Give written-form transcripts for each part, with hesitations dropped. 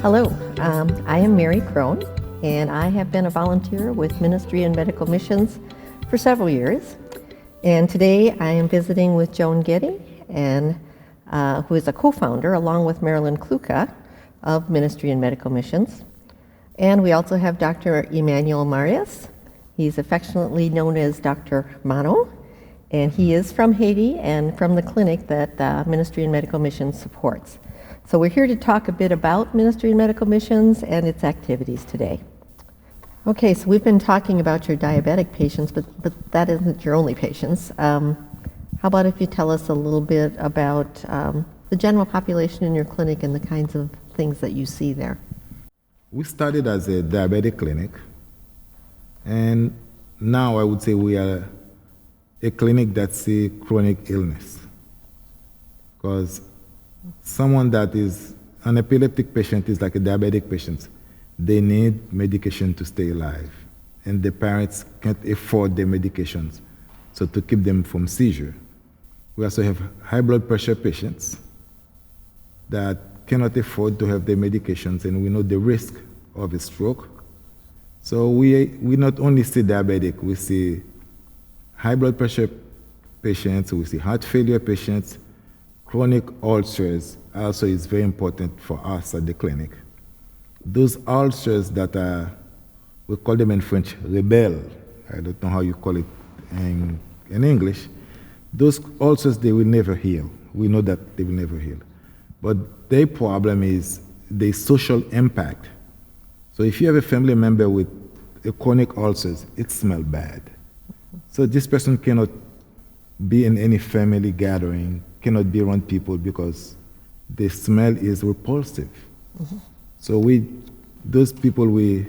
Hello, I am Mary Crone, and I have been a volunteer with Ministry and Medical Missions for several years. And today I am visiting with Joan Guite, and who is a co-founder, along with Marilyn Cloquet, of Ministry and Medical Missions. And we also have Dr. Emmanuel Mareus. He's affectionately known as Dr. Manno, and he is from Haiti and from the clinic that Ministry and Medical Missions supports. So we're here to talk a bit about Ministry and Medical Missions and its activities today. Okay, so we've been talking about your diabetic patients, but that isn't your only patients. How about if you tell us a little bit about the general population in your clinic and the kinds of things that you see there? We started as a diabetic clinic, and now I would say we are a clinic that sees chronic illness. Because someone that is an epileptic patient is like a diabetic patient. They need medication to stay alive, and the parents can't afford the medications, so to keep them from seizure. We also have high blood pressure patients that cannot afford to have their medications, and we know the risk of a stroke. So we not only see diabetic, we see high blood pressure patients, we see heart failure patients. Chronic ulcers also is very important for us at the clinic. Those ulcers that are, we call them in French, rebel. I don't know how you call it in English. Those ulcers, they will never heal. We know that they will never heal. But their problem is the social impact. So if you have a family member with a chronic ulcers, it smells bad. So this person cannot be in any family gathering, cannot be around people because the smell is repulsive. Mm-hmm. So those people, we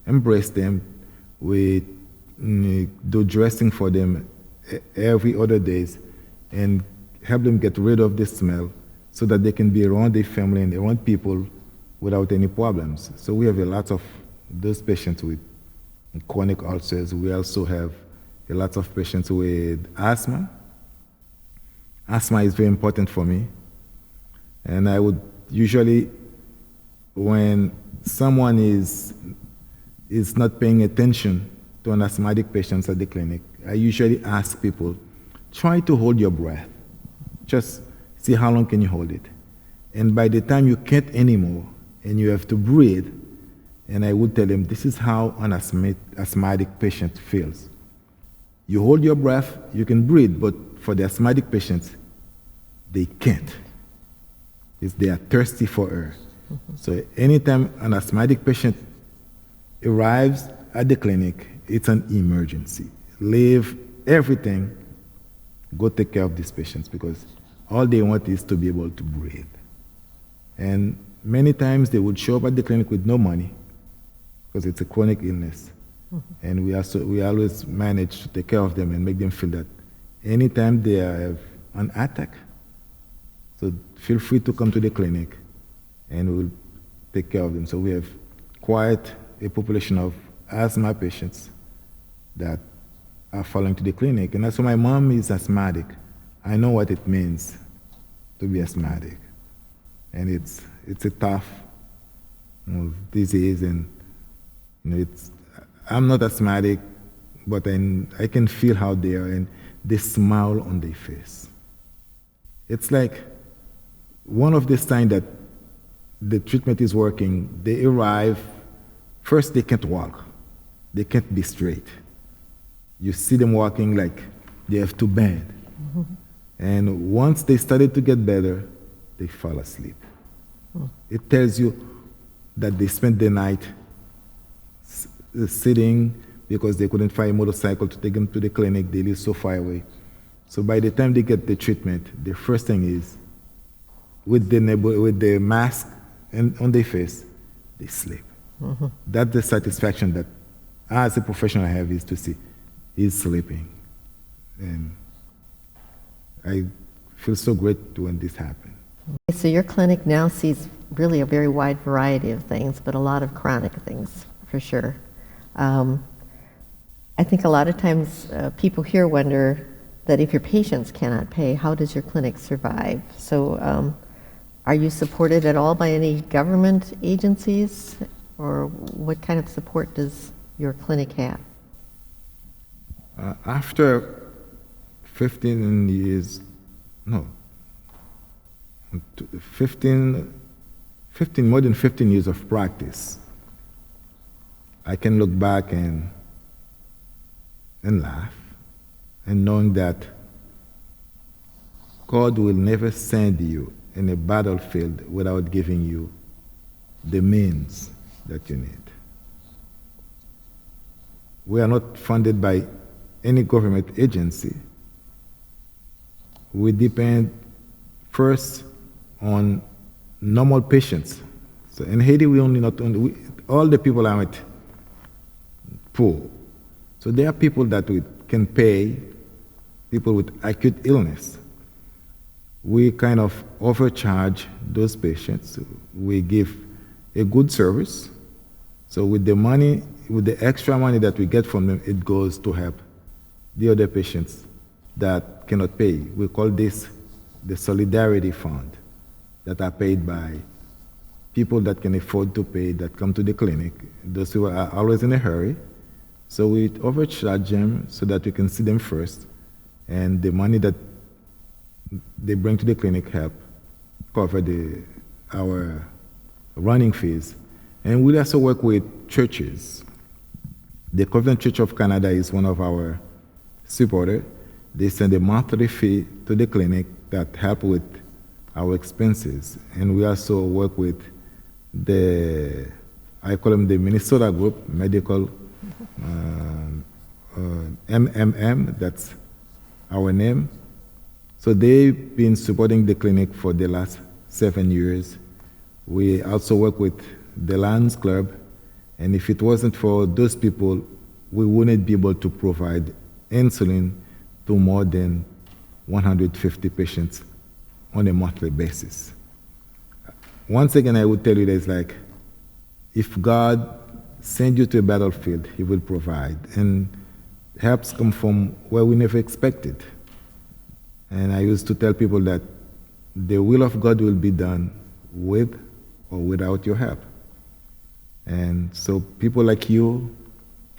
embrace them, we do dressing for them every other days and help them get rid of the smell so that they can be around their family and around people without any problems. So we have a lot of those patients with chronic ulcers. We also have a lot of patients with asthma. Asthma is very important for me. And I would usually, when someone is not paying attention to an asthmatic patient at the clinic, I usually ask people, try to hold your breath. Just see how long can you hold it. And by the time you can't anymore and you have to breathe, and I would tell them, this is how an asthmatic patient feels. You hold your breath, you can breathe, but for the asthmatic patients, they can't. They are thirsty for air. Mm-hmm. So anytime an asthmatic patient arrives at the clinic, it's an emergency. Leave everything, go take care of these patients because all they want is to be able to breathe. And many times they would show up at the clinic with no money because it's a chronic illness. Mm-hmm. And we always manage to take care of them and make them feel that anytime they have an attack, so feel free to come to the clinic and we'll take care of them. So we have quite a population of asthma patients that are following to the clinic. And also my mom is asthmatic. I know what it means to be asthmatic. And it's a tough disease, and I'm not asthmatic, but I can feel how they are, and they smile on their face. It's like one of the signs that the treatment is working. They arrive, first they can't walk. They can't be straight. You see them walking like they have to bend. Mm-hmm. And once they started to get better, they fall asleep. Mm. It tells you that they spent the night sitting because they couldn't find a motorcycle to take them to the clinic. They live so far away. So by the time they get the treatment, the first thing is, with the mask on their face, they sleep. Mm-hmm. That's the satisfaction that, as a professional, I have, is to see he's sleeping. And I feel so great when this happens. So your clinic now sees really a very wide variety of things, but a lot of chronic things, for sure. I think a lot of times people here wonder that if your patients cannot pay, how does your clinic survive? So Are you supported at all by any government agencies, or what kind of support does your clinic have? After 15 years, no, more than 15 years of practice, I can look back and laugh, and knowing that God will never send you in a battlefield without giving you the means that you need. We are not funded by any government agency. We depend first on normal patients. So in Haiti, all the people aren't poor. So there are people that we can pay, people with acute illness. We kind of overcharge those patients. We give a good service. So with the extra money that we get from them, it goes to help the other patients that cannot pay. We call this the Solidarity Fund, that are paid by people that can afford to pay, that come to the clinic. Those who are always in a hurry. So we overcharge them so that we can see them first, and the money that they bring to the clinic help cover our running fees. And we also work with churches. The Covenant Church of Canada is one of our supporters. They send a monthly fee to the clinic that help with our expenses. And we also work with I call them the Minnesota Group, Medical MMM, that's our name. So they've been supporting the clinic for the last 7 years. We also work with the Lions Club, and if it wasn't for those people, we wouldn't be able to provide insulin to more than 150 patients on a monthly basis. Once again, I would tell you that like, if God sends you to a battlefield, He will provide, and helps come from where we never expected. And I used to tell people that the will of God will be done with or without your help. And so people like you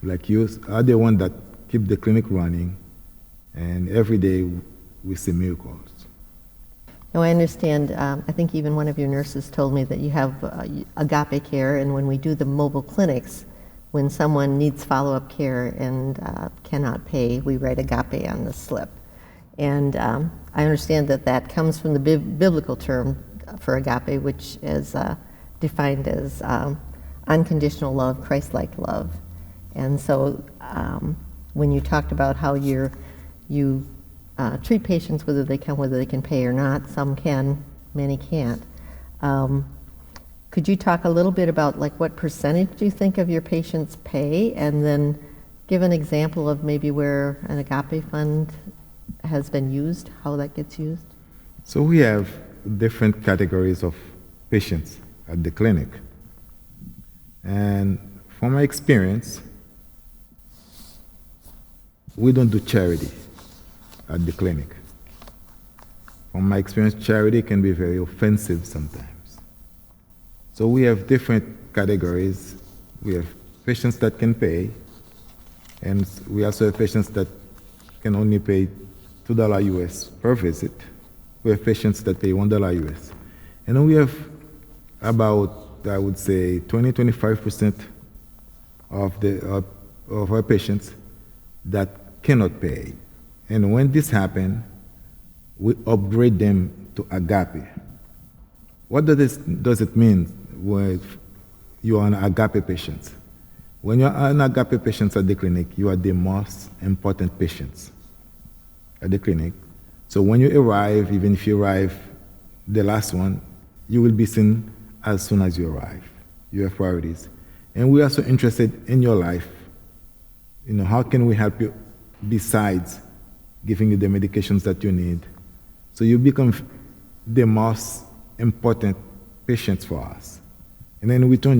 are the ones that keep the clinic running, and every day we see miracles. Now, I understand, I think even one of your nurses told me that you have agape care, and when we do the mobile clinics, when someone needs follow-up care and cannot pay, we write agape on the slip. And I understand that comes from the biblical term for agape, which is defined as unconditional love, Christ-like love. And so when you talked about how you treat patients whether they can pay or not, some can, many can't. Could you talk a little bit about like what percentage do you think of your patients pay, and then give an example of maybe where an agape fund has been used, how that gets used? So we have different categories of patients at the clinic. And from my experience, we don't do charity at the clinic. From my experience, charity can be very offensive sometimes. So we have different categories. We have patients that can pay, and we also have patients that can only pay $2 US per visit. We have patients that pay $1 US. And then we have about, I would say, 20-25% of our patients that cannot pay. And when this happens, we upgrade them to agape. What does it mean when you are an agape patient? When you are an agape patient at the clinic, you are the most important patients at the clinic. So when you arrive, even if you arrive the last one, you will be seen as soon as you arrive. You have priorities. And we are so interested in your life. You know, how can we help you besides giving you the medications that you need? So you become the most important patients for us. And then in return,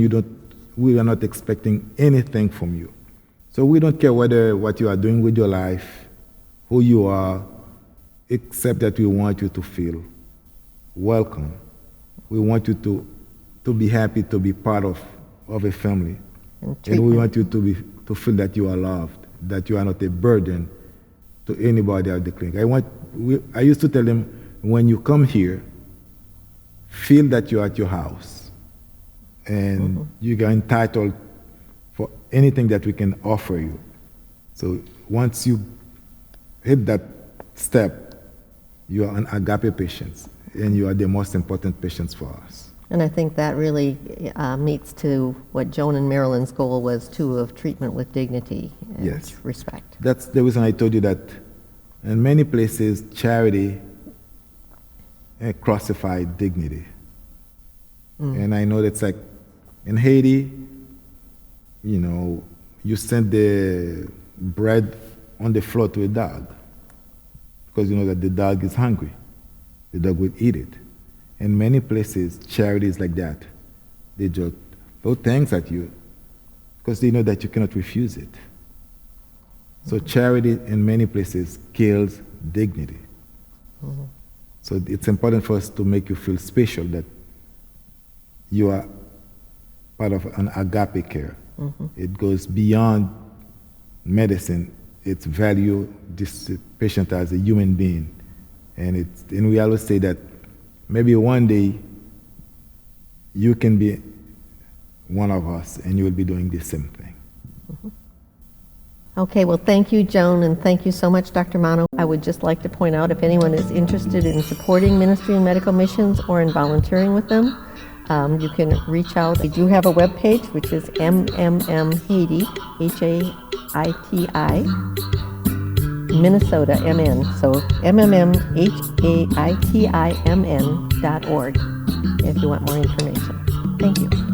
we are not expecting anything from you. So we don't care what you are doing with your life, who you are, except that we want you to feel welcome We want you to be happy to be part of a family. And we want you to feel that you are loved, that you are not a burden to anybody at the clinic. I used to tell them, when you come here, feel that you're at your house, and you are entitled for anything that we can offer you. So once you hit that step, you are an agape patient, and you are the most important patients for us. And I think that really meets to what Joan and Marilyn's goal was, too, of treatment with dignity and respect. That's the reason I told you that in many places, charity crucified dignity. And I know that's like in Haiti, you send the bread on the floor to a dog because you know that the dog is hungry. The dog will eat it. In many places, charity is like that. They just throw things at you because they know that you cannot refuse it. So charity in many places kills dignity. So it's important for us to make you feel special, that you are part of an agape care. It goes beyond medicine. It's value this patient as a human being. And we always say that maybe one day you can be one of us and you will be doing the same thing. Okay, well, thank you, Joan, and thank you so much, Dr. Manno. I would just like to point out, if anyone is interested in supporting Ministry and Medical Missions or in volunteering with them, you can reach out. We do have a webpage, which is MMM Haiti, Haiti, Minnesota, MN. So MMMHAITIMN.org if you want more information. Thank you.